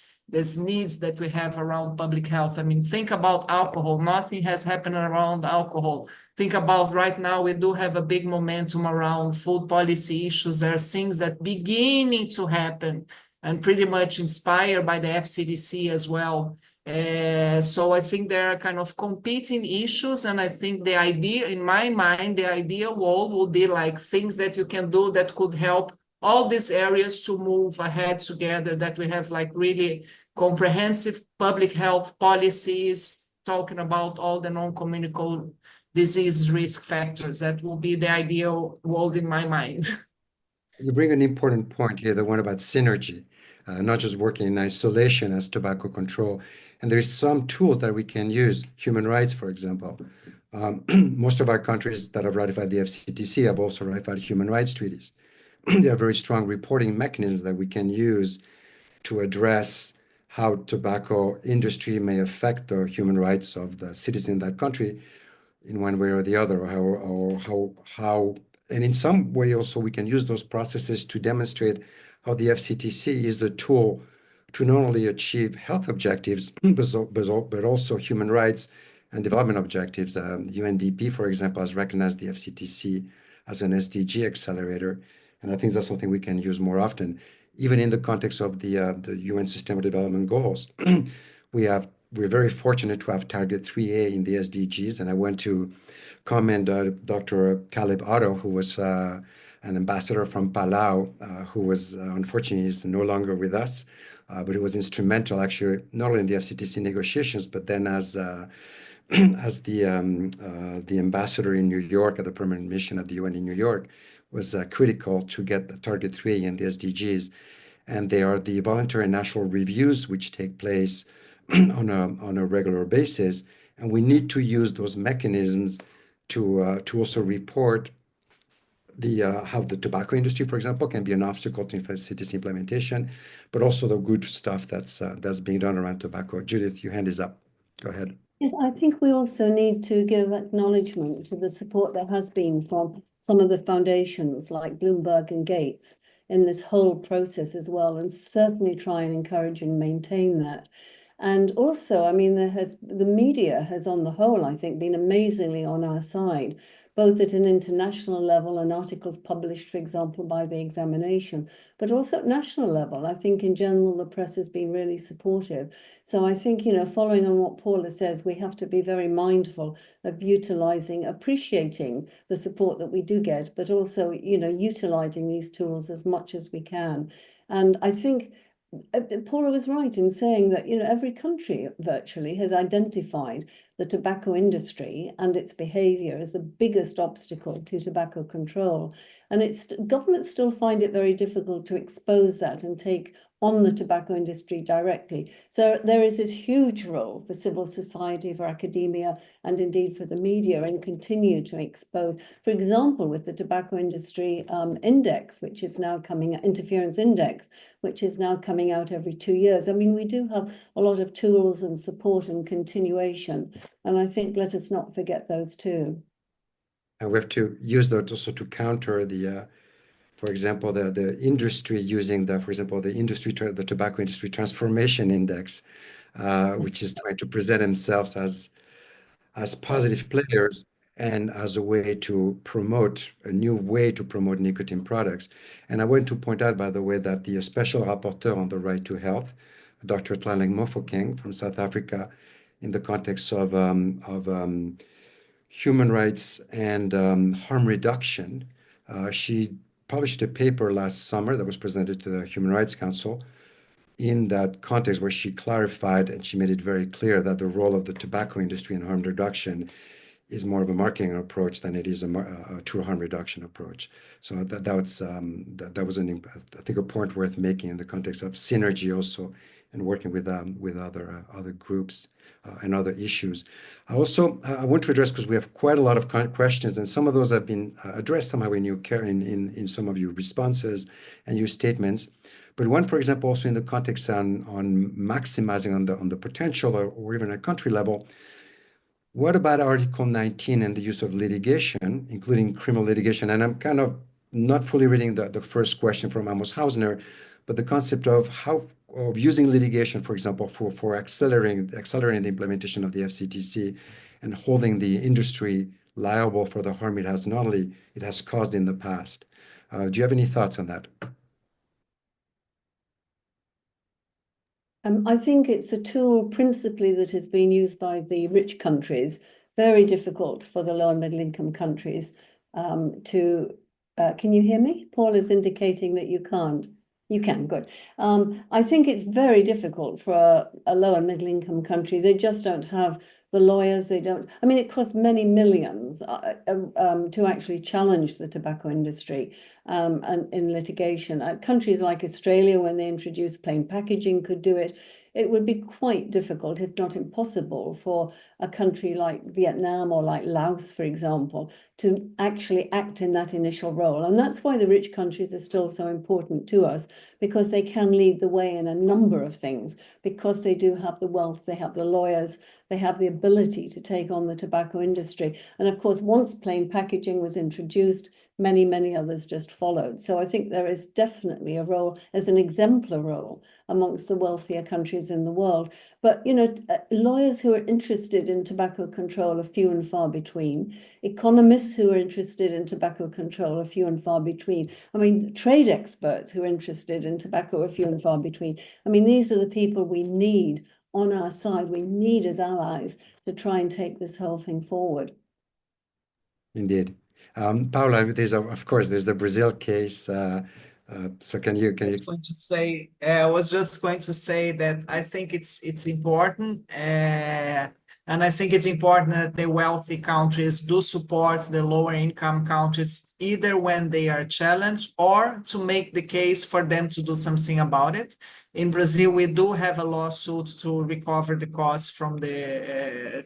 needs that we have around public health? Think about alcohol. Nothing has happened around alcohol. Think about right now, we do have a big momentum around food policy issues. There are things that beginning to happen, and pretty much inspired by the FCTC as well. So I think there are competing issues, and I think the idea, in my mind, the ideal world would be things that you can do that could help all these areas to move ahead together, that we have really comprehensive public health policies, talking about all the non-communicable disease risk factors. That will be the ideal world in my mind.
You bring an important point here, the one about synergy, not just working in isolation as tobacco control. And there's some tools that we can use, human rights, for example. Most of our countries that have ratified the FCTC have also ratified human rights treaties. There are very strong reporting mechanisms that we can use to address how tobacco industry may affect the human rights of the citizens in that country in one way or the other, and in some way also we can use those processes to demonstrate how the FCTC is the tool to not only achieve health objectives, but also human rights and development objectives. UNDP, for example, has recognized the FCTC as an SDG accelerator, and I think that's something we can use more often, even in the context of the UN Sustainable Development Goals. We're very fortunate to have target 3A in the SDGs, and I want to commend Dr. Caleb Otto, who was an ambassador from Palau, who was unfortunately is no longer with us, but he was instrumental actually not only in the FCTC negotiations, but then as the ambassador in New York at the permanent mission at the UN in New York, was critical to get the target 3A in the SDGs. And they are the voluntary national reviews which take place on a regular basis, and we need to use those mechanisms to also report how the tobacco industry, for example, can be an obstacle to FCTC implementation, but also the good stuff that's being done around tobacco. Judith, your hand is up. Go ahead.
Yes, I think we also need to give acknowledgement to the support that has been from some of the foundations like Bloomberg and Gates in this whole process as well, and certainly try and encourage and maintain that. And also, I mean, the media has on the whole, I think, been amazingly on our side, both at an international level and articles published, for example, by The Examination, but also at national level. I think in general, the press has been really supportive. So I think, following on what Paula says, we have to be very mindful of appreciating the support that we do get, but also, utilizing these tools as much as we can. And I think Paula was right in saying that, every country virtually has identified the tobacco industry and its behavior as the biggest obstacle to tobacco control. And governments still find it very difficult to expose that and take on the tobacco industry directly. So there is this huge role for civil society, for academia, and indeed for the media, and continue to expose, for example, with the tobacco industry index, which is now interference index, which is now coming out every 2 years. I mean, we do have a lot of tools and support and continuation, and I think let us not forget those too.
And we have to use that also to counter for example, the industry using the tobacco industry transformation index, which is trying to present themselves as positive players and as a way to promote a new way to promote nicotine products. And I want to point out, by the way, that the special rapporteur on the right to health, Dr. Tlaleng Mofokeng from South Africa, in the context of human rights and harm reduction, she published a paper last summer that was presented to the Human Rights Council in that context, where she clarified and she made it very clear that the role of the tobacco industry in harm reduction is more of a marketing approach than it is a true harm reduction approach. So that was I think a point worth making in the context of synergy also, and working with other groups and other issues. I want to address, because we have quite a lot of questions, and some of those have been addressed somehow in some of your responses and your statements. But one, for example, also in the context on maximizing on the potential or even at country level, what about Article 19 and the use of litigation, including criminal litigation? And I'm kind of not fully reading the first question from Amos Hausner, but the concept of using litigation, for example, for accelerating the implementation of the FCTC and holding the industry liable for the harm it has caused in the past. Do you have any thoughts on that?
I think it's a tool principally that has been used by the rich countries, very difficult for the low and middle income countries can you hear me? Paul is indicating that you can't. You can, good. I think it's very difficult for a low and middle income country. They just don't have the lawyers, they don't, I mean, it costs many millions to actually challenge the tobacco industry and in litigation. Countries like Australia, when they introduced plain packaging, could do it. It would be quite difficult, if not impossible, for a country like Vietnam or like Laos, for example, to actually act in that initial role. And that's why the rich countries are still so important to us, because they can lead the way in a number of things, because they do have the wealth, they have the lawyers, they have the ability to take on the tobacco industry. And of course, once plain packaging was introduced, many, many others just followed. So I think there is definitely a role, as an exemplar role, amongst the wealthier countries in the world. But, you know, lawyers who are interested in tobacco control are few and far between. Economists who are interested in tobacco control are few and far between. I mean, trade experts who are interested in tobacco are few and far between. I mean, these are the people we need on our side, we need as allies to try and take this whole thing forward.
Indeed. Paula, of course, there's the Brazil case. So can you
I was just going to say that I think it's important, and I think it's important that the wealthy countries do support the lower income countries, either when they are challenged or to make the case for them to do something about it. In Brazil, we do have a lawsuit to recover the costs from the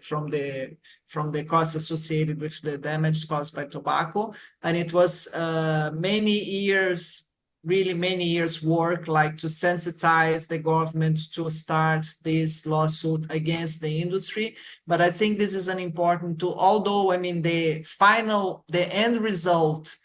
costs associated with the damage caused by tobacco, and it was really many years work, like to sensitize the government to start this lawsuit against the industry. But I think this is an important tool, although, I mean, the end result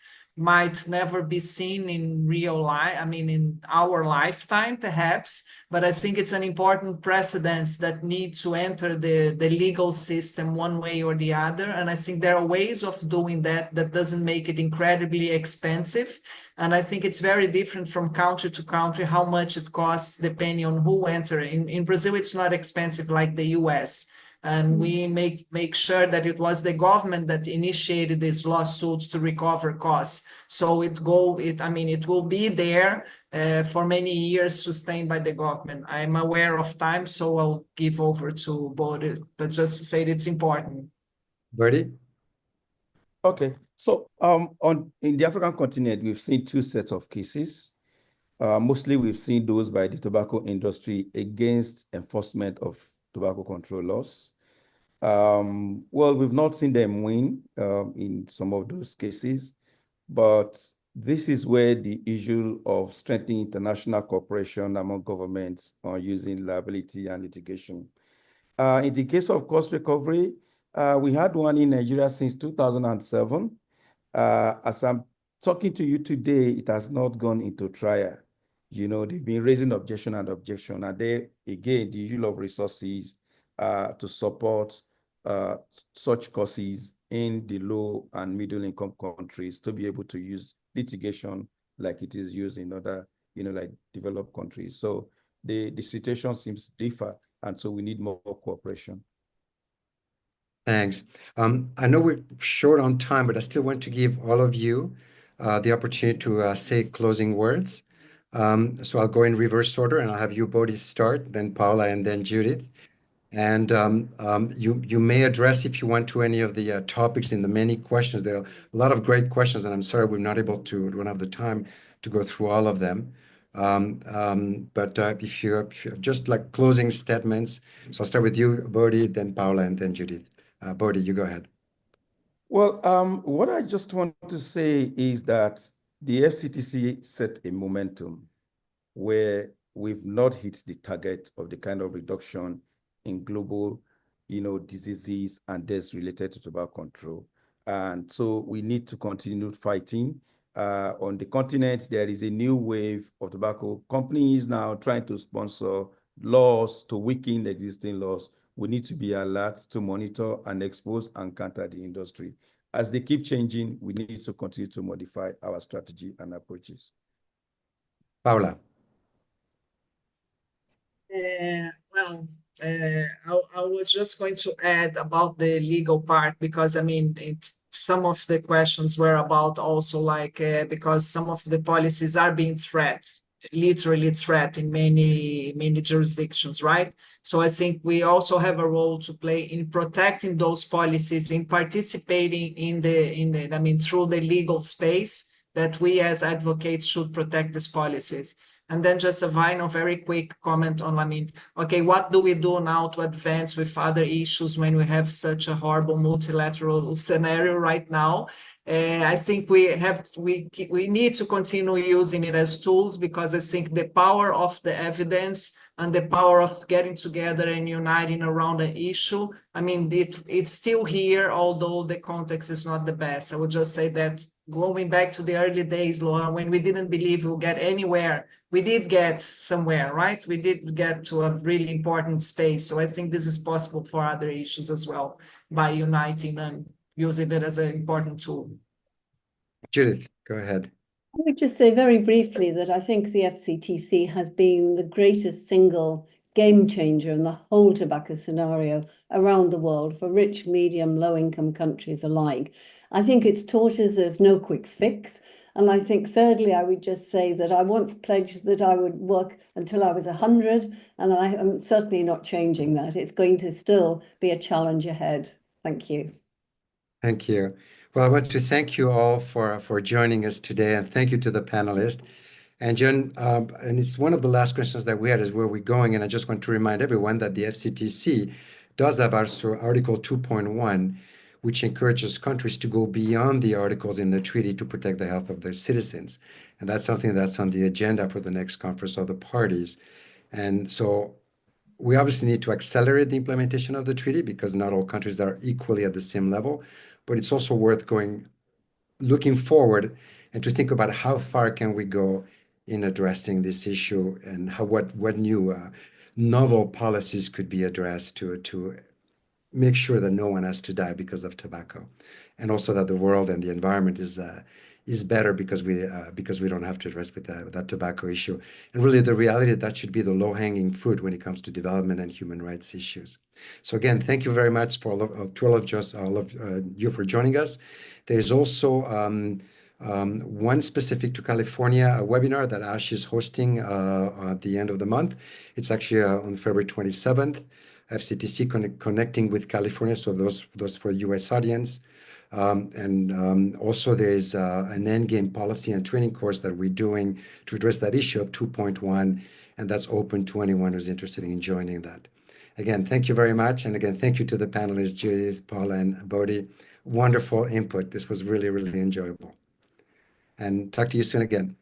might never be seen in real life, I mean, in our lifetime, perhaps, but I think it's an important precedent that need to enter the legal system one way or the other. And I think there are ways of doing that doesn't make it incredibly expensive. And I think it's very different from country to country, how much it costs depending on who enter. In Brazil, it's not expensive like the US. And we make sure that it was the government that initiated this lawsuit to recover costs. So it will be there for many years, sustained by the government. I'm aware of time, so I'll give over to Bodhi, but just to say that it's important.
Bodhi?
Okay, so in the African continent, we've seen two sets of cases. Mostly we've seen those by the tobacco industry against enforcement of tobacco control laws. Well, we've not seen them win in some of those cases, but this is where the issue of strengthening international cooperation among governments on using liability and litigation. In the case of cost recovery, we had one in Nigeria since 2007. As I'm talking to you today, it has not gone into trial. You know, they've been raising objection, and there, again, the issue of resources to support such causes in the low and middle income countries to be able to use litigation like it is used in other, like developed countries. So the situation seems to differ, and so we need more cooperation.
Thanks. I know we're short on time, but I still want to give all of you the opportunity to say closing words. So I'll go in reverse order, and I'll have you, Bodhi, start, then Paula, and then Judith. And you may address, if you want, to any of the topics in the many questions. There are a lot of great questions, and I'm sorry we don't have the time to go through all of them. But if you just like closing statements, so I'll start with you, Bodhi, then Paula, and then Judith. Bodhi, you go ahead.
Well, what I just want to say is that the FCTC set a momentum where we've not hit the target of the kind of reduction in global, diseases and deaths related to tobacco control. And so we need to continue fighting. On the continent, there is a new wave of tobacco companies now trying to sponsor laws to weaken the existing laws. We need to be alert to monitor and expose and counter the industry. As they keep changing, we need to continue to modify our strategy and approaches.
Paula.
I was just going to add about the legal part, because I mean, some of the questions were about also like, because some of the policies are being threatened literally threat in many jurisdictions, right? So I think we also have a role to play in protecting those policies, in participating in the I mean, through the legal space, that we as advocates should protect these policies. And then just a very quick comment on, I mean, okay, what do we do now to advance with other issues when we have such a horrible multilateral scenario right now? I think we need to continue using it as tools, because I think the power of the evidence and the power of getting together and uniting around an issue, I mean, it's still here, although the context is not the best. I would just say that going back to the early days, Laura, when we didn't believe we'll get anywhere, we did get somewhere, right? We did get to a really important space. So I think this is possible for other issues as well, by uniting and using it as an important tool.
Judith, go ahead.
I would just say very briefly that I think the FCTC has been the greatest single game changer in the whole tobacco scenario around the world for rich, medium, low-income countries alike. I think it's taught us there's no quick fix. And I think thirdly, I would just say that I once pledged that I would work until I was 100, and I am certainly not changing that. It's going to still be a challenge ahead. Thank you.
Thank you. Well, I want to thank you all for joining us today, and thank you to the panelists. And John, and it's one of the last questions that we had is where we're going, and I just want to remind everyone that the FCTC does have also Article 2.1, which encourages countries to go beyond the articles in the treaty to protect the health of their citizens. And that's something that's on the agenda for the next conference of the parties. And so we obviously need to accelerate the implementation of the treaty, because not all countries are equally at the same level, but it's also worth looking forward and to think about how far can we go in addressing this issue, and what new novel policies could be addressed to make sure that no one has to die because of tobacco, and also that the world and the environment is better because we don't have to address with that tobacco issue. And really, the reality that should be the low-hanging fruit when it comes to development and human rights issues. So again, thank you very much to all of you for joining us. There's also one specific to California, a webinar that Ash is hosting at the end of the month. It's actually on February 27th. FCTC connecting with California, so those for US audience. Also there's an endgame policy and training course that we're doing to address that issue of 2.1, and that's open to anyone who's interested in joining that. Again, thank you very much. And again, thank you to the panelists, Judith, Paula, and Bodhi. Wonderful input. This was really, really enjoyable. And talk to you soon again.